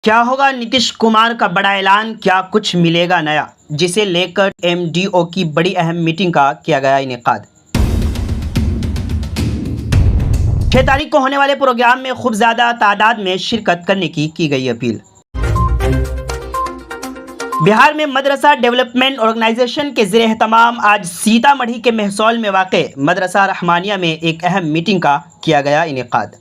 क्या होगा नीतीश कुमार का बड़ा ऐलान, क्या कुछ मिलेगा नया, जिसे लेकर एमडीओ की बड़ी अहम मीटिंग का किया गया इनेकाद। 6 तारीख को होने वाले प्रोग्राम में खूब ज्यादा तादाद में शिरकत करने की गई अपील। बिहार में मदरसा डेवलपमेंट ऑर्गेनाइजेशन के ज़रिए एहतमाम आज सीतामढ़ी के महसौल में वाक़ मदरसा रहमानिया में एक अहम मीटिंग का किया गया इनेकाद,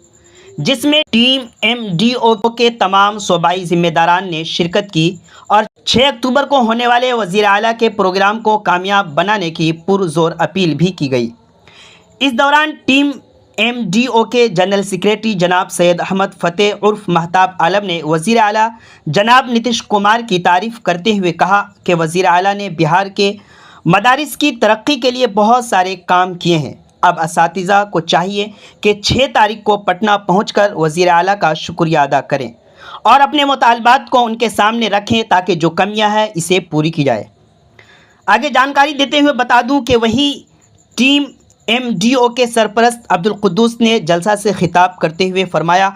जिसमें टीम एमडीओ के तमाम सूबाई जिम्मेदारान ने शिरकत की और 6 अक्टूबर को होने वाले वज़ीर आला के प्रोग्राम को कामयाब बनाने की पुरजोर अपील भी की गई। इस दौरान टीम एमडीओ के जनरल सेक्रेटरी जनाब सैयद अहमद फ़तेह उर्फ महताब आलम ने वज़ीर आला जनाब नीतीश कुमार की तारीफ़ करते हुए कहा कि वज़ीर आला ने बिहार के मदारिस की तरक्की के लिए बहुत सारे काम किए हैं। अब असातिज़ा को चाहिए कि 6 तारीख को पटना पहुंचकर वज़ीर आला का शुक्रिया अदा करें और अपने मुतालबात को उनके सामने रखें ताकि जो कमियां हैं इसे पूरी की जाए। आगे जानकारी देते हुए बता दूं कि वहीं टीम एमडीओ के सरपरस्त अब्दुल कुद्दूस ने जलसा से खिताब करते हुए फरमाया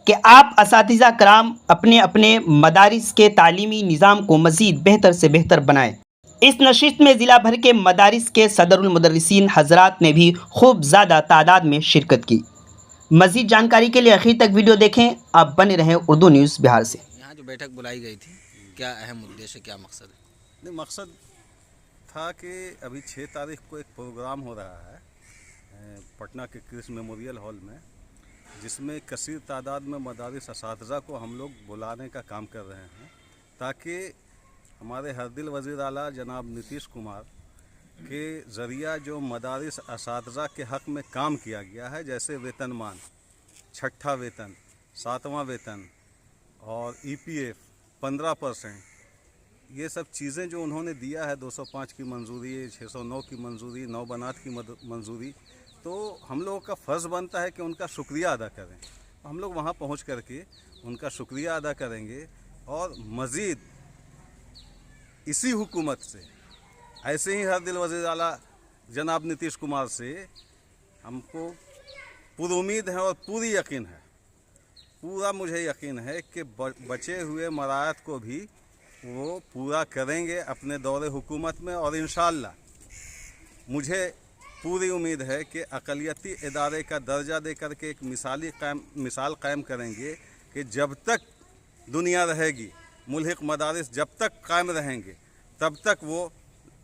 कि आप असातिज़ा कराम अपने अपने मदारिस के तालीमी निज़ाम को मज़ीद बेहतर से बेहतर बनाएं। इस नशिस्त में ज़िला भर के मदारिस के सदरुल मुदर्रिसीन हजरात ने भी खूब ज़्यादा तादाद में शिरकत की। मज़ीद जानकारी के लिए आखिर तक वीडियो देखें। आप बने रहें उर्दू न्यूज़ बिहार से। यहाँ जो बैठक बुलाई गई थी, क्या अहम उद्देश्य, क्या मकसद है? नहीं, मकसद था कि अभी 6 तारीख को एक प्रोग्राम हो रहा है पटना के कृष्ण मेमोरियल हॉल में, जिसमें कसीर तादाद में मदारिस असातिज़ा को हम लोग बुलाने का काम कर रहे हैं ताकि हमारे हरदिल वज़ीर आला जनाब नीतीश कुमार के ज़रिया जो मदारिस असातिज़ा के हक़ में काम किया गया है, जैसे वेतनमान, छठा वेतन, 7वां वेतन और ईपीएफ 15%, ये सब चीज़ें जो उन्होंने दिया है, 205 की मंजूरी, 609 की मंजूरी, 9 बनात की मंजूरी, तो हम लोगों का फ़र्ज़ बनता है कि उनका शुक्रिया अदा करें। हम लोग वहाँ पहुँच करके उनका शुक्रिया अदा करेंगे और मज़ीद इसी हुकूमत से, ऐसे ही हरदिल वज़ीर आला जनाब नीतीश कुमार से हमको पूरी उम्मीद है और पूरी यकीन है, पूरा मुझे यकीन है कि बचे हुए मरायत को भी वो पूरा करेंगे अपने दौरे हुकूमत में। और इंशाअल्लाह मुझे पूरी उम्मीद है कि अक़लियती इदारे का दर्जा दे करके एक मिसाल कायम करेंगे कि जब तक दुनिया रहेगी, मुल्हिक मदारिस जब तक कायम रहेंगे, तब तक वो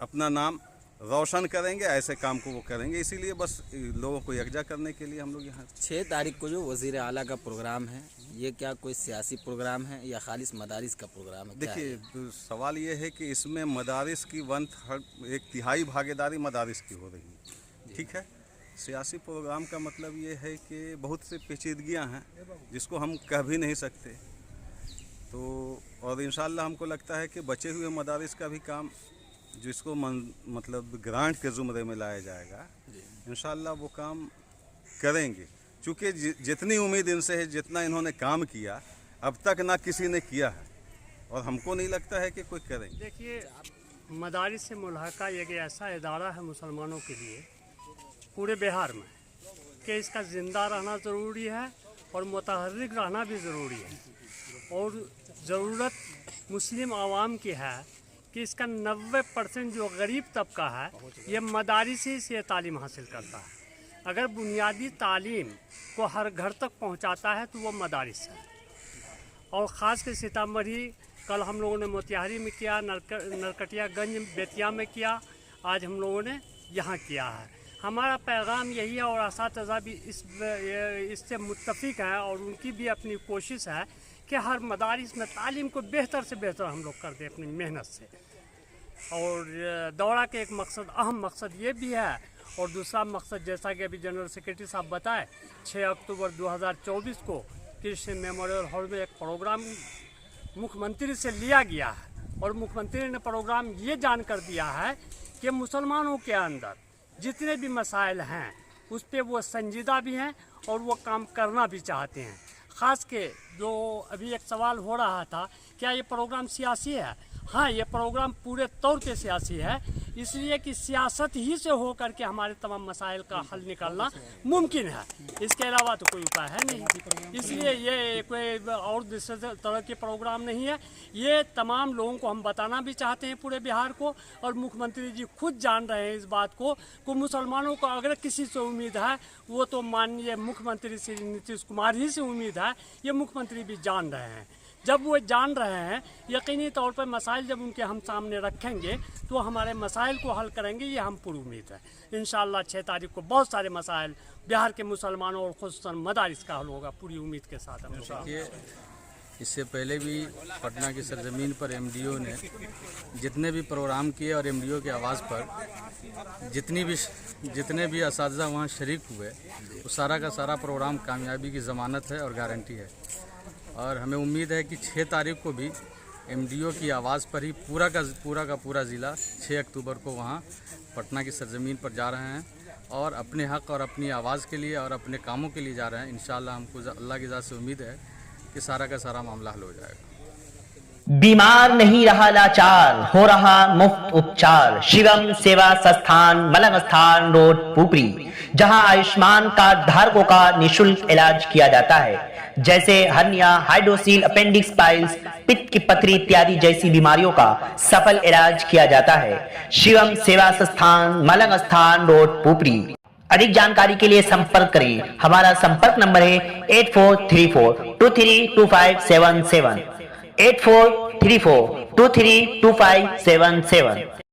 अपना नाम रोशन करेंगे। ऐसे काम को वो करेंगे, इसीलिए बस लोगों को यकजा करने के लिए हम लोग यहाँ। 6 तारीख को जो वज़ीर आला का प्रोग्राम है, ये क्या कोई सियासी प्रोग्राम है या खालिस मदारिस का प्रोग्राम है? देखिए, सवाल ये है कि इसमें मदारिस की 1/3 भागीदारी मदारिस की हो रही है, ठीक है। सियासी प्रोग्राम का मतलब ये है कि बहुत सी पेचीदगियाँ हैं जिसको हम कह भी नहीं सकते, तो और इंशाअल्लाह हमको लगता है कि बचे हुए मदारिस का भी काम जिसको मतलब ग्रांट के ज़ुमरे में लाया जाएगा, इंशाअल्लाह वो काम करेंगे। चूँकि जितनी उम्मीद इनसे है, जितना इन्होंने काम किया अब तक ना किसी ने किया है, और हमको नहीं लगता है कि कोई करेंगे। देखिए, मदारिस से मुल्हका एक ऐसा इदारा है मुसलमानों के लिए पूरे बिहार में कि इसका ज़िंदा रहना ज़रूरी है और मुतहर्रिक रहना भी ज़रूरी है। और ज़रूरत मुस्लिम आवाम की है कि इसका 90% जो गरीब तबका है ये मदारिस ही से तालीम हासिल करता है। अगर बुनियादी तालीम को हर घर तक पहुंचाता है तो वो मदारिस है। और ख़ास कर सीतामढ़ी, कल हम लोगों ने मोतिहारी में किया, नरकटियागंज बेतिया में किया, आज हम लोगों ने यहाँ किया है। हमारा पैगाम यही है और असातिज़ा भी इससे मुत्तफ़िक हैं और उनकी भी अपनी कोशिश है कि हर मदारिस में तालीम को बेहतर से बेहतर हम लोग कर दें अपनी मेहनत से। और दौरा के एक मकसद, अहम मकसद ये भी है, और दूसरा मकसद जैसा कि अभी जनरल सेक्रेटरी साहब बताए, 6 अक्टूबर 2024 को कृष्ण मेमोरियल हॉल में एक प्रोग्राम मुख्यमंत्री से लिया गया है और मुख्यमंत्री ने प्रोग्राम ये जानकर दिया है कि मुसलमानों के अंदर जितने भी मसाइल हैं उस पर वो संजीदा भी हैं और वो काम करना भी चाहते हैं। ख़ास के जो अभी एक सवाल हो रहा था, क्या ये प्रोग्राम सियासी है? हाँ, ये प्रोग्राम पूरे तौर पे सियासी है। इसलिए कि सियासत ही से हो करके हमारे तमाम मसाइल का हल निकालना मुमकिन है, इसके अलावा तो कोई उपाय है नहीं। इसलिए ये कोई और दूसरे तरह के प्रोग्राम नहीं है, ये तमाम लोगों को हम बताना भी चाहते हैं पूरे बिहार को, और मुख्यमंत्री जी खुद जान रहे हैं इस बात को मुसलमानों को अगर किसी से उम्मीद है वो तो माननीय मुख्यमंत्री श्री नीतीश कुमार ही से उम्मीद है, ये मुख्यमंत्री भी जान रहे हैं। जब वो जान रहे हैं यकीनी तौर पर मसाइल जब उनके हम सामने रखेंगे तो हमारे मसाइल को हल करेंगे, ये हम पूरी उम्मीद है। इंशाअल्लाह 6 तारीख को बहुत सारे मसाइल बिहार के मुसलमानों और खुसूसन मदारिस का हल होगा, पूरी उम्मीद के साथ हम लोग। इससे पहले भी पटना की सरजमीन पर एमडीओ ने जितने भी प्रोग्राम किए और एमडीओ के आवाज़ पर जितने भी असातिज़ा वहाँ शरीक हुए, वो सारा का सारा प्रोग्राम कामयाबी की ज़मानत है और गारंटी है। और हमें उम्मीद है कि 6 तारीख को भी एमडीओ की आवाज़ पर ही पूरा का पूरा ज़िला 6 अक्टूबर को वहाँ पटना की सरजमीन पर जा रहे हैं और अपने हक़ और अपनी आवाज़ के लिए और अपने कामों के लिए जा रहे हैं। इंशाअल्लाह हमको अल्लाह की ज़ात से उम्मीद है कि सारा का सारा मामला हल हो जाएगा। बीमार नहीं रहा लाचार, हो रहा मुफ्त उपचार। शिवम सेवा संस्थान, मलंग स्थान रोड, पुपरी, जहां आयुष्मान कार्ड धारकों का निशुल्क इलाज किया जाता है, जैसे हर्निया, हाइड्रोसील, अपेंडिक्स, पाइल्स, पित्त की पथरी इत्यादि जैसी बीमारियों का सफल इलाज किया जाता है। शिवम सेवा संस्थान, मलंग स्थान रोड, पुपरी। अधिक जानकारी के लिए संपर्क करें। हमारा संपर्क नंबर है 8434232577, 8434232577।